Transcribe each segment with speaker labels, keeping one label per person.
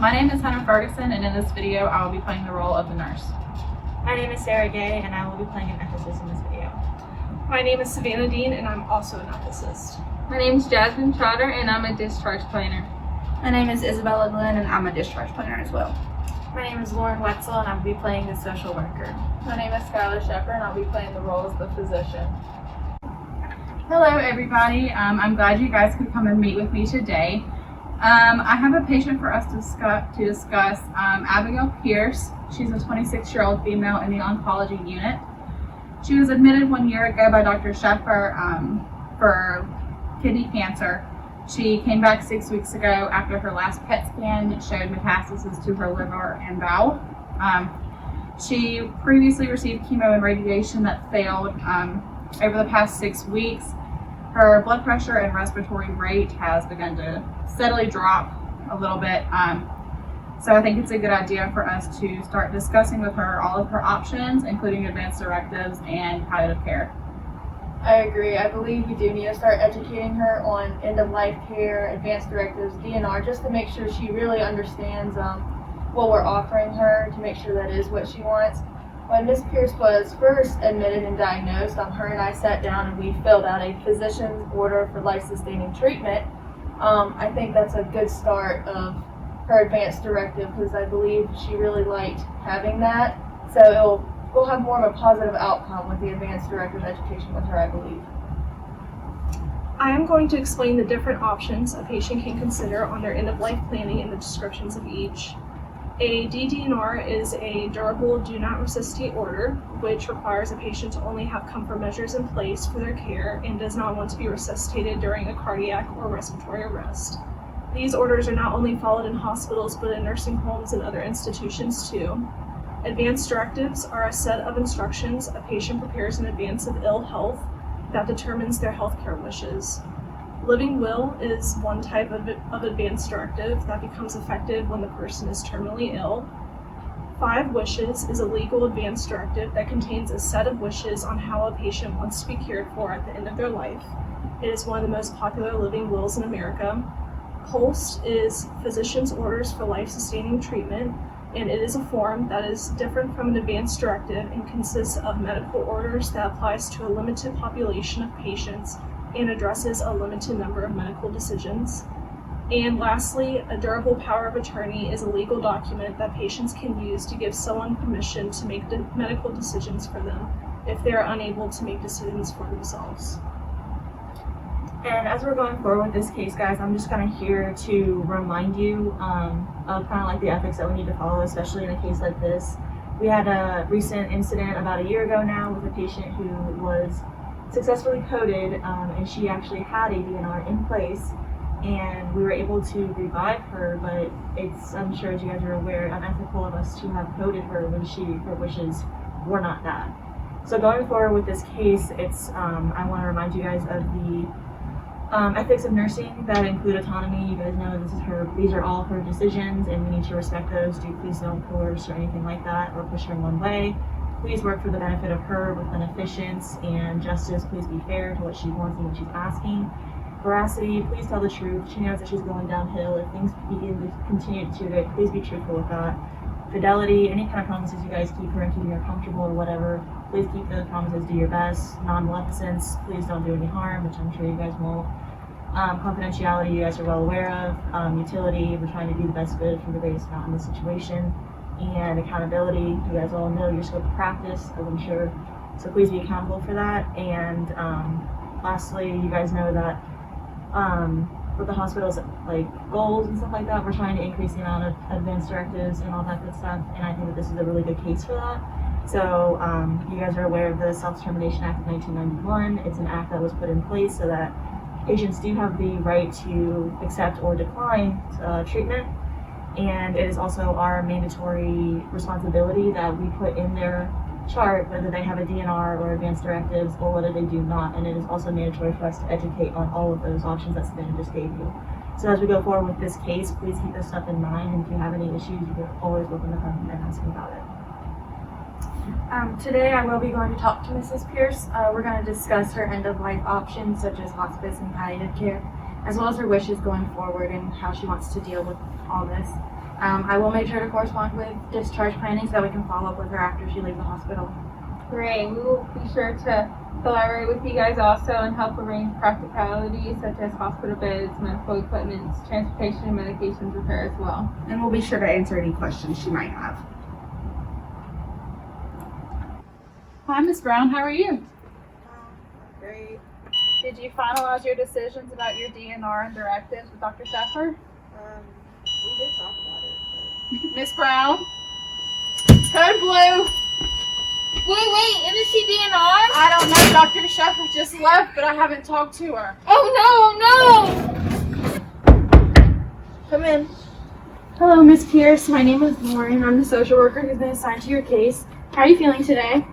Speaker 1: My name is Hannah Ferguson, and in this video I will be playing the role of the nurse.
Speaker 2: My name is Sarah Gay, and I will be playing an ethicist in this video.
Speaker 3: My name is Savannah Dean, and I'm also an ethicist.
Speaker 4: My name is Jasmine Trotter, and I'm a discharge planner.
Speaker 5: My name is Isabella Glenn, and I'm a discharge planner as well.
Speaker 2: My name is Lauren Wetzel, and I will be playing the social worker.
Speaker 1: My name is Skylar Shepard, and I'll be playing the role as the physician. Hello everybody, I'm glad you guys could come and meet with me today. I have a patient for us to discuss Abigail Pierce. She's a 26-year-old female in the oncology unit. She was admitted 1 year ago by Dr. Shepard for kidney cancer. She came back 6 weeks ago after her last PET scan. It showed metastasis to her liver and bowel. She previously received chemo and radiation that failed. Over the past 6 weeks, her blood pressure and respiratory rate has begun to steadily drop a little bit. So I think it's a good idea for us to start discussing with her all of her options, including advanced directives and palliative care.
Speaker 5: I agree. I believe we do need to start educating her on end-of-life care, advanced directives, DNR, just to make sure she really understands what we're offering her, to make sure that is what she wants. When Ms. Pierce was first admitted and diagnosed, her and I sat down and we filled out a physician's order for life-sustaining treatment. I think that's a good start of her advanced directive, because I believe she really liked having that. So we'll have more of a positive outcome with the advanced directive education with her, I believe.
Speaker 3: I am going to explain the different options a patient can consider on their end-of-life planning and the descriptions of each. A DDNR is a durable do not resuscitate order, which requires a patient to only have comfort measures in place for their care and does not want to be resuscitated during a cardiac or respiratory arrest. These orders are not only followed in hospitals, but in nursing homes and other institutions too. Advanced directives are a set of instructions a patient prepares in advance of ill health that determines their healthcare wishes. Living will is one type of advanced directive that becomes effective when the person is terminally ill. 5 wishes is a legal advanced directive that contains a set of wishes on how a patient wants to be cared for at the end of their life. It is one of the most popular living wills in America. POLST is physician's orders for life-sustaining treatment, and it is a form that is different from an advanced directive and consists of medical orders that applies to a limited population of patients and addresses a limited number of medical decisions. And lastly, a durable power of attorney is a legal document that patients can use to give someone permission to make medical decisions for them if they are unable to make decisions for themselves.
Speaker 2: And as we're going forward with this case, guys, I'm just kind of here to remind you of kind of like the ethics that we need to follow, especially in a case like this. We had a recent incident about a year ago now with a patient who was successfully coded, and she actually had a DNR in place, and we were able to revive her, but it's, I'm sure as you guys are aware, unethical of us to have coded her when her wishes were not that. So going forward with this case, it's I want to remind you guys of the ethics of nursing that include autonomy. You guys know these are all her decisions, and we need to respect those. Please don't coerce or anything like that, or push her in one way. Please work for the benefit of her with beneficence and justice. Please be fair to what she wants and what she's asking. Veracity, please tell the truth. She knows that she's going downhill. If things begin to continue to deteriorate, please be truthful with that. Fidelity, any kind of promises you guys keep her and keeping her comfortable or whatever, please keep those promises, do your best. Non-maleficence, please don't do any harm, which I'm sure you guys won't. Confidentiality, you guys are well aware of. Utility, we're trying to do the best good for the greatest amount in this situation. And accountability, you guys all know your scope of practice, as I'm sure, so please be accountable for that. And lastly, you guys know that with the hospital's like goals and stuff like that, we're trying to increase the amount of advanced directives and all that good stuff, and I think that this is a really good case for that. So you guys are aware of the Self-Determination Act of 1991. It's an act that was put in place so that patients do have the right to accept or decline treatment. And it is also our mandatory responsibility that we put in their chart whether they have a DNR or advanced directives or whether they do not. And it is also mandatory for us to educate on all of those options that Savannah just gave you. So as we go forward with this case, please keep this stuff in mind. And if you have any issues, you can always welcome to come and ask me about it.
Speaker 5: Today I will be going to talk to Mrs. Pierce. We're going to discuss her end-of-life options such as hospice and palliative care, as well as her wishes going forward and how she wants to deal with all this.
Speaker 2: I will make sure to correspond with discharge planning so that we can follow up with her after she leaves the hospital.
Speaker 4: Great. We will be sure to collaborate with you guys also and help arrange practicalities such as hospital beds, medical equipment, transportation, and medications with her as well.
Speaker 1: And we'll be sure to answer any questions she might have. Hi, Miss Brown. How are you?
Speaker 2: Great.
Speaker 1: Did you finalize your decisions about your DNR and directives with Dr. Sheffer?
Speaker 2: We did talk about it.
Speaker 1: Miss Brown? Code blue.
Speaker 4: Wait, isn't she DNR?
Speaker 1: I don't know. Dr. Sheffer just left, but I haven't talked to her.
Speaker 4: Oh no!
Speaker 2: Come in.
Speaker 3: Hello, Miss Pierce. My name is Lauren. I'm the social worker who's been assigned to your case. How are you feeling today?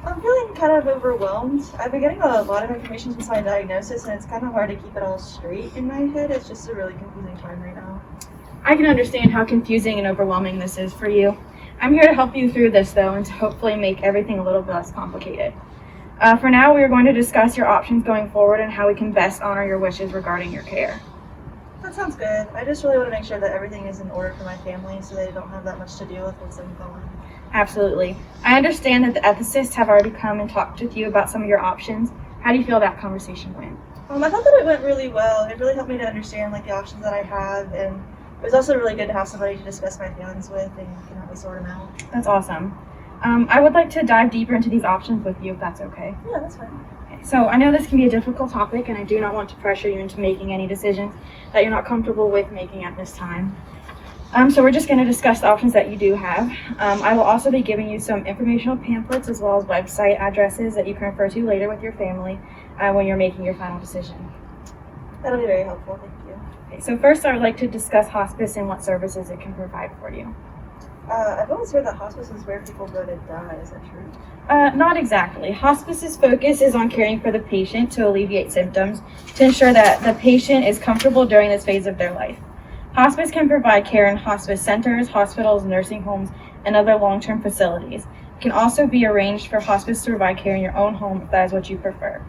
Speaker 2: I'm feeling kind of overwhelmed. I've been getting a lot of information since my diagnosis, and it's kind of hard to keep it all straight in my head. It's just a really confusing time right now.
Speaker 3: I can understand how confusing and overwhelming this is for you. I'm here to help you through this, though, and to hopefully make everything a little bit less complicated. For now, we are going to discuss your options going forward and how we can best honor your wishes regarding your care.
Speaker 2: That sounds good. I just really want to make sure that everything is in order for my family so they don't have that much to deal with once I'm gone.
Speaker 3: Absolutely. I understand that the ethicists have already come and talked with you about some of your options. How do you feel that conversation went?
Speaker 2: I thought that it went really well. It really helped me to understand the options that I have, and it was also really good to have somebody to discuss my feelings with and can help me sort them out.
Speaker 3: That's awesome. I would like to dive deeper into these options with you if that's okay.
Speaker 2: Yeah, that's fine.
Speaker 3: Okay, so I know this can be a difficult topic, and I do not want to pressure you into making any decisions that you're not comfortable with making at this time. So we're just going to discuss the options that you do have. I will also be giving you some informational pamphlets as well as website addresses that you can refer to later with your family when you're making your final decision.
Speaker 2: That'll be very helpful, thank you.
Speaker 3: Okay, so first I would like to discuss hospice and what services it can provide for you.
Speaker 2: I've always heard that hospice is where people go to die. Is that true?
Speaker 3: Not exactly. Hospice's focus is on caring for the patient to alleviate symptoms to ensure that the patient is comfortable during this phase of their life. Hospice can provide care in hospice centers, hospitals, nursing homes, and other long-term facilities. It can also be arranged for hospice to provide care in your own home if that is what you prefer.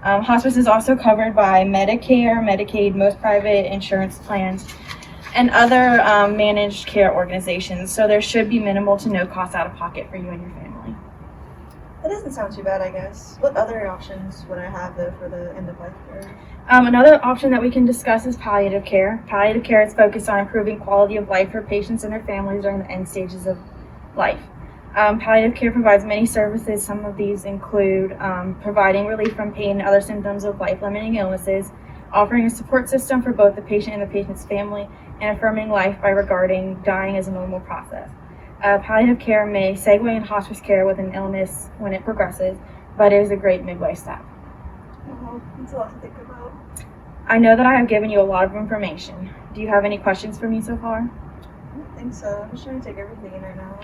Speaker 3: Hospice is also covered by Medicare, Medicaid, most private insurance plans, and other managed care organizations, so there should be minimal to no cost out of pocket for you and your family.
Speaker 2: That doesn't sound too bad, I guess. What other options would I have, though, for the end-of-life care?
Speaker 3: Another option that we can discuss is palliative care. Palliative care is focused on improving quality of life for patients and their families during the end stages of life. Palliative care provides many services. Some of these include providing relief from pain and other symptoms of life-limiting illnesses, offering a support system for both the patient and the patient's family, and affirming life by regarding dying as a normal process. Palliative care may segue in hospice care with an illness when it progresses, but it is a great midway step.
Speaker 2: Oh, that's a lot to think about.
Speaker 3: I know that I have given you a lot of information. Do you have any questions for me so far?
Speaker 2: I don't think so. I'm just trying to take everything in right now.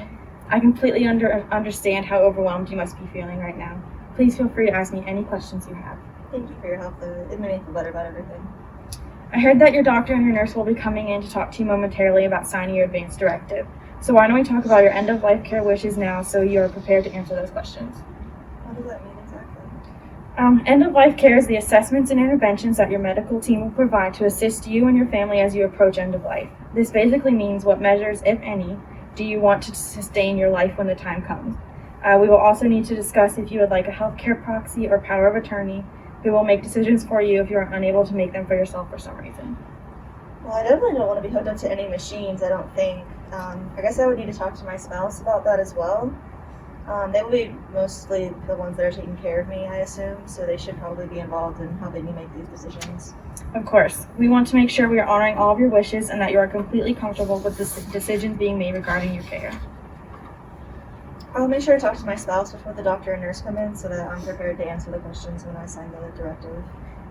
Speaker 3: I completely understand how overwhelmed you must be feeling right now. Please feel free to ask me any questions you have.
Speaker 2: Thank you for your help, though. It made me feel better about everything.
Speaker 3: I heard that your doctor and your nurse will be coming in to talk to you momentarily about signing your advance directive. So why don't we talk about your end-of-life care wishes now so you are prepared to answer those questions.
Speaker 2: What does that mean exactly?
Speaker 3: End-of-life care is the assessments and interventions that your medical team will provide to assist you and your family as you approach end of life. This basically means what measures, if any, do you want to sustain your life when the time comes. We will also need to discuss if you would like a healthcare proxy or power of attorney who will make decisions for you if you are unable to make them for yourself for some reason.
Speaker 2: Well, I definitely don't want to be hooked up to any machines, I don't think. I guess I would need to talk to my spouse about that as well. They will be mostly the ones that are taking care of me, I assume, so they should probably be involved in helping me make these decisions.
Speaker 3: Of course. We want to make sure we are honoring all of your wishes and that you are completely comfortable with the decisions being made regarding your care.
Speaker 2: I'll make sure to talk to my spouse before the doctor and nurse come in so that I'm prepared to answer the questions when I sign the directive.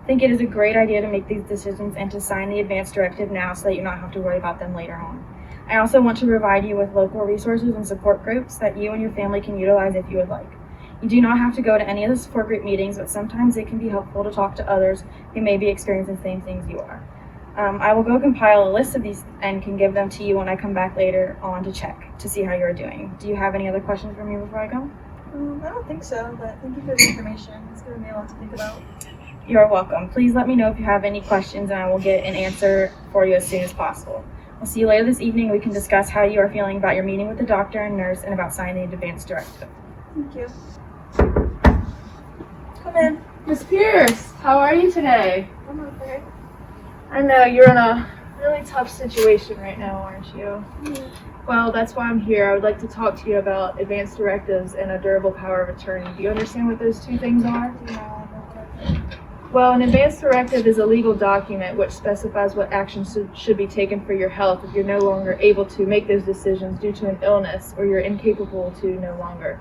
Speaker 3: I think it is a great idea to make these decisions and to sign the advance directive now so that you don't have to worry about them later on. I also want to provide you with local resources and support groups that you and your family can utilize if you would like. You do not have to go to any of the support group meetings, but sometimes it can be helpful to talk to others who may be experiencing the same things you are. I will go compile a list of these and can give them to you when I come back later on to check to see how you're doing. Do you have any other questions for me before I go?
Speaker 2: I don't think so, but thank you for the information. It's given me a lot to think about.
Speaker 3: You're welcome. Please let me know if you have any questions and I will get an answer for you as soon as possible.
Speaker 2: I'll see you later this evening. We can discuss how you are feeling about your meeting with the doctor and nurse and about signing the advance directive.
Speaker 3: Thank you.
Speaker 2: Come in.
Speaker 1: Miss Pierce, how are you today?
Speaker 3: I'm okay.
Speaker 1: I know you're in a really tough situation right now, aren't you? Well, that's why I'm here. I would like to talk to you about advance directives and a durable power of attorney. Do you understand what those two things are? Well, an advance directive is a legal document which specifies what actions should be taken for your health if you're no longer able to make those decisions due to an illness or you're incapable to no longer.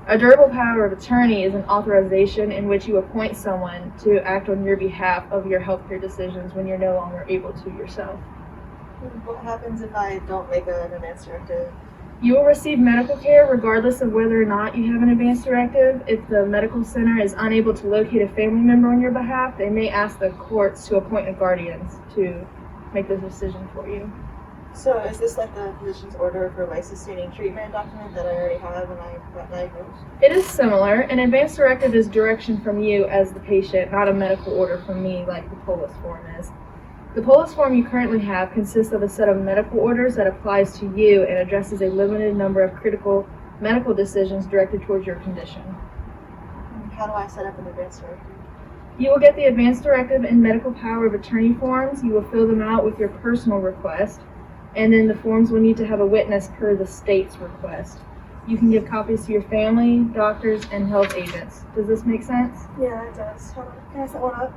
Speaker 1: A durable power of attorney is an authorization in which you appoint someone to act on your behalf of your healthcare decisions when you're no longer able to yourself.
Speaker 2: What happens if I don't make an advance directive?
Speaker 1: You will receive medical care regardless of whether or not you have an advance directive. If the medical center is unable to locate a family member on your behalf, they may ask the courts to appoint a guardian to make the decision for you.
Speaker 2: So is this like the physician's order for life-sustaining treatment document that I already have when I got diagnosed?
Speaker 1: It is similar. An advance directive is direction from you as the patient, not a medical order from me like the POLIS form is. The POLIS form you currently have consists of a set of medical orders that applies to you and addresses a limited number of critical medical decisions directed towards your condition.
Speaker 2: How do I set up an advance directive?
Speaker 1: You will get the advance directive and medical power of attorney forms. You will fill them out with your personal request, and then the forms will need to have a witness per the state's request. You can give copies to your family, doctors, and health agents. Does this make sense?
Speaker 2: Yeah, it does. Hold on. Can I set one up?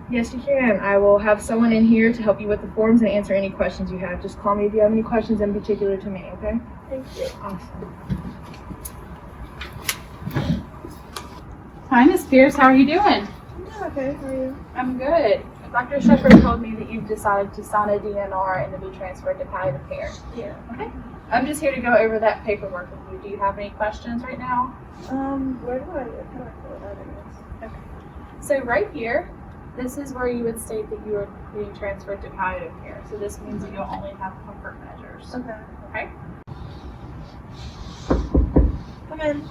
Speaker 1: Yes, you can. I will have someone in here to help you with the forms and answer any questions you have. Just call me if you have any questions in particular to me, okay?
Speaker 2: Thank you.
Speaker 1: Awesome. Hi, Miss Pierce. How are you doing?
Speaker 2: I'm okay. How are you?
Speaker 1: I'm good. Dr. Shepard told me that you've decided to sign a DNR and to be transferred to palliative care.
Speaker 2: Yeah.
Speaker 1: Okay. I'm just here to go over that paperwork with you. Do you have any questions right now?
Speaker 2: Where do I fill it out, I guess?
Speaker 1: So right here, this is where you would state that you are being transferred to palliative care. So this means that you'll only have comfort measures.
Speaker 2: Okay.
Speaker 1: Okay?
Speaker 2: Come in.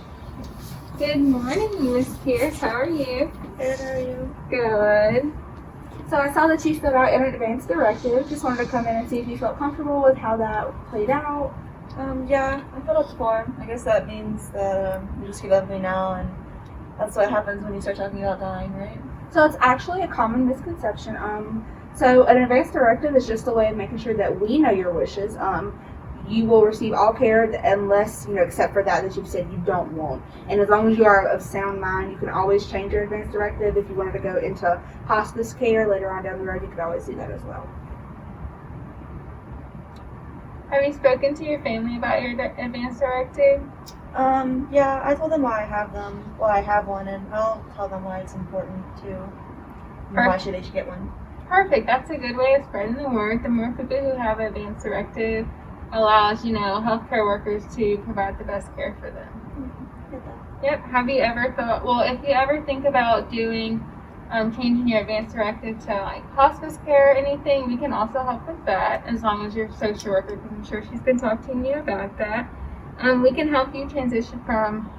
Speaker 4: Good morning, Miss Pierce. How are you?
Speaker 2: Good, how are you?
Speaker 4: Good. So I saw that you filled out an advance directive. Just wanted to come in and see if you felt comfortable with how that played out.
Speaker 2: Yeah, I filled out the form. I guess that means that you just give up me now, and that's what happens when you start talking about dying, right?
Speaker 4: So it's actually a common misconception. So an advance directive is just a way of making sure that we know your wishes. You will receive all care unless, except for that you've said you don't want. And as long as you are of sound mind, you can always change your advance directive. If you wanted to go into hospice care later on down the road, you could always do that as well. Have you spoken to your family about your advance directive?
Speaker 2: Yeah, I told them why I have them. Well, I have one, and I'll tell them why it's important too. Why they should get one.
Speaker 4: Perfect. That's a good way of spreading the word. The more people who have advance directive allows, healthcare workers to provide the best care for them. Yep. Have you ever thought, if you ever think about doing, changing your advance directive to like hospice care or anything, we can also help with that as long as you're a social worker, because I'm sure she's been talking to you about that. We can help you transition from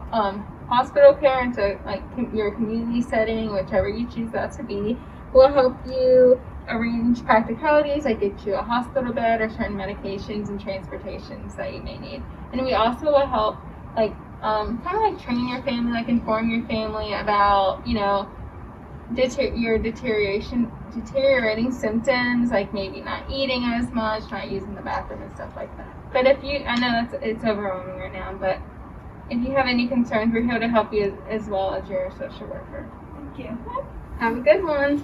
Speaker 4: hospital care into like your community setting, whichever you choose that to be. We'll help you arrange practicalities like get you a hospital bed or certain medications and transportations that you may need. And we also will help kind of like train your family, like inform your family about, your deteriorating symptoms, like maybe not eating as much, not using the bathroom and stuff like that. But I know it's overwhelming right now, but if you have any concerns, we're here to help you as well as your social worker.
Speaker 2: Thank you.
Speaker 4: Have a good one.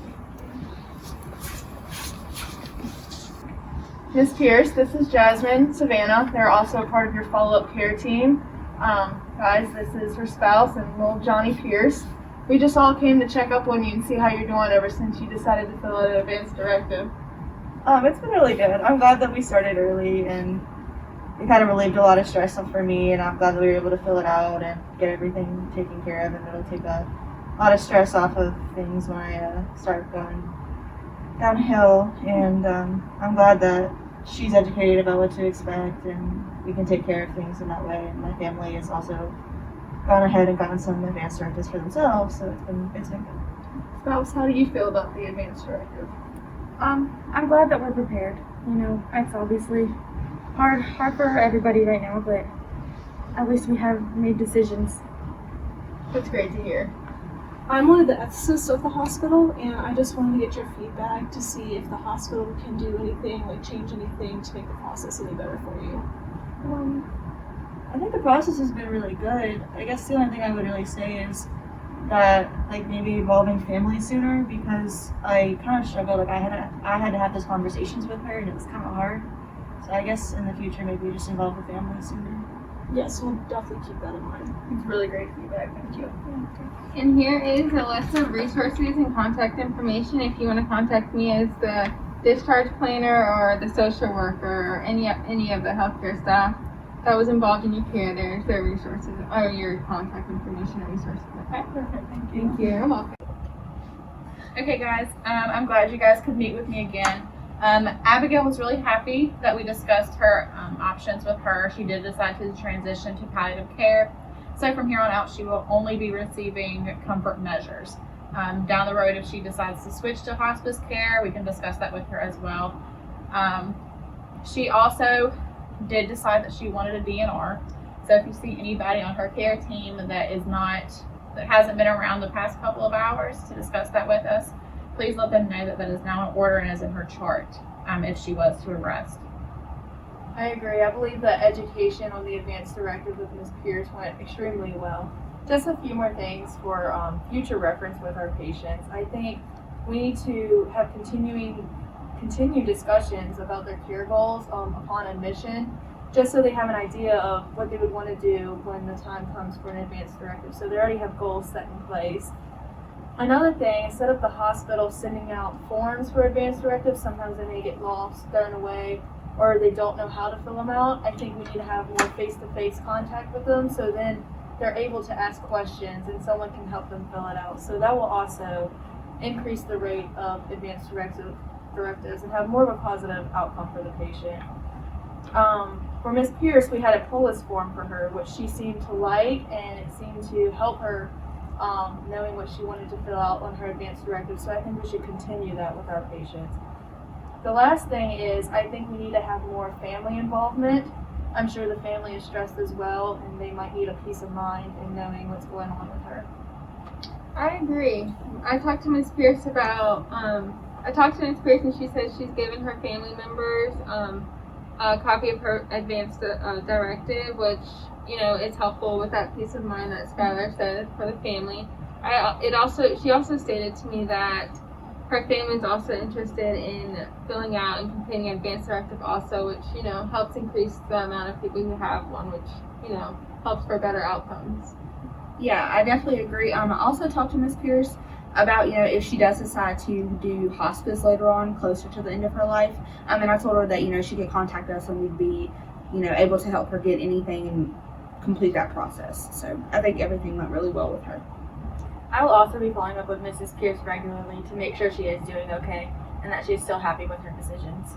Speaker 1: Ms. Pierce, this is Jasmine, Savannah. They're also a part of your follow-up care team. Guys, this is her spouse and little Johnny Pierce. We just all came to check up on you and see how you're doing ever since you decided to fill out an advance directive.
Speaker 2: It's been really good. I'm glad that we started early, and it kind of relieved a lot of stress for me, and I'm glad that we were able to fill it out and get everything taken care of, and it'll take a lot of stress off of things when I start going downhill. And I'm glad that she's educated about what to expect, and we can take care of things in that way. And my family has also gone ahead and gotten some advance directives for themselves, so it's been good.
Speaker 1: Spouse, how do you feel about the advance directive?
Speaker 2: I'm glad that we're prepared. you know, it's obviously hard for everybody right now, but at least we have made decisions.
Speaker 4: That's great to hear.
Speaker 3: I'm one of the ethicists of the hospital, and I just wanted to get your feedback to see if the hospital can do anything, like change anything to make the process any better for you.
Speaker 2: I think the process has been really good. I guess the only thing I would really say is that like maybe involving family sooner, because I kind of struggled. Like I had to have those conversations with her, and it was kind of hard. So I guess in the future maybe just involve the family sooner.
Speaker 3: Yes, we'll definitely keep that in mind.
Speaker 1: It's really great feedback. Thank you.
Speaker 4: And here is a list of resources and contact information if you want to contact me as the discharge planner or the social worker or any of the healthcare staff that was involved in your care. There's their resources or your contact information and resources. Okay, perfect. Thank you. Thank you. You're welcome.
Speaker 1: Okay, guys, I'm glad you guys could meet with me again. Abigail was really happy that we discussed her options with her. She did decide to transition to palliative care. So from here on out, she will only be receiving comfort measures. Down the road, if she decides to switch to hospice care, we can discuss that with her as well. She also did decide that she wanted a DNR. So if you see anybody on her care team that hasn't been around the past couple of hours to discuss that with us, please let them know that that is now in order and is in her chart if she was to arrest.
Speaker 5: I agree. I believe the education on the advanced directive with Ms. Pierce went extremely well. Just a few more things for future reference with our patients. I think we need to have continued discussions about their care goals upon admission, just so they have an idea of what they would want to do when the time comes for an advanced directive. So they already have goals set in place. Another thing, instead of the hospital sending out forms for advanced directives, sometimes they may get lost, thrown away, or they don't know how to fill them out. I think we need to have more face-to-face contact with them, so then they're able to ask questions and someone can help them fill it out. So that will also increase the rate of advanced directives and have more of a positive outcome for the patient. For Ms. Pierce, we had a POLIS form for her, which she seemed to like, and it seemed to help her knowing what she wanted to fill out on her advanced directive. So I think we should continue that with our patients. The last thing is, I think we need to have more family involvement. I'm sure the family is stressed as well, and they might need a peace of mind in knowing what's going on with her.
Speaker 4: I agree. I talked to Ms. Pierce and she said she's given her family members a copy of her advanced directive, which, you know, is helpful with that peace of mind that Skylar said for the family. She also stated to me that her family is also interested in filling out and completing an advanced directive also, which, you know, helps increase the amount of people who have one, which, you know, helps for better outcomes.
Speaker 6: Yeah, I definitely agree. I also talked to Ms. Pierce about, you know, if she does decide to do hospice later on, closer to the end of her life. And I told her that, you know, she could contact us and we'd be, you know, able to help her get anything and complete that process. So I think everything went really well with her.
Speaker 2: I will also be following up with Mrs. Pierce regularly to make sure she is doing okay and that she's still happy with her decisions.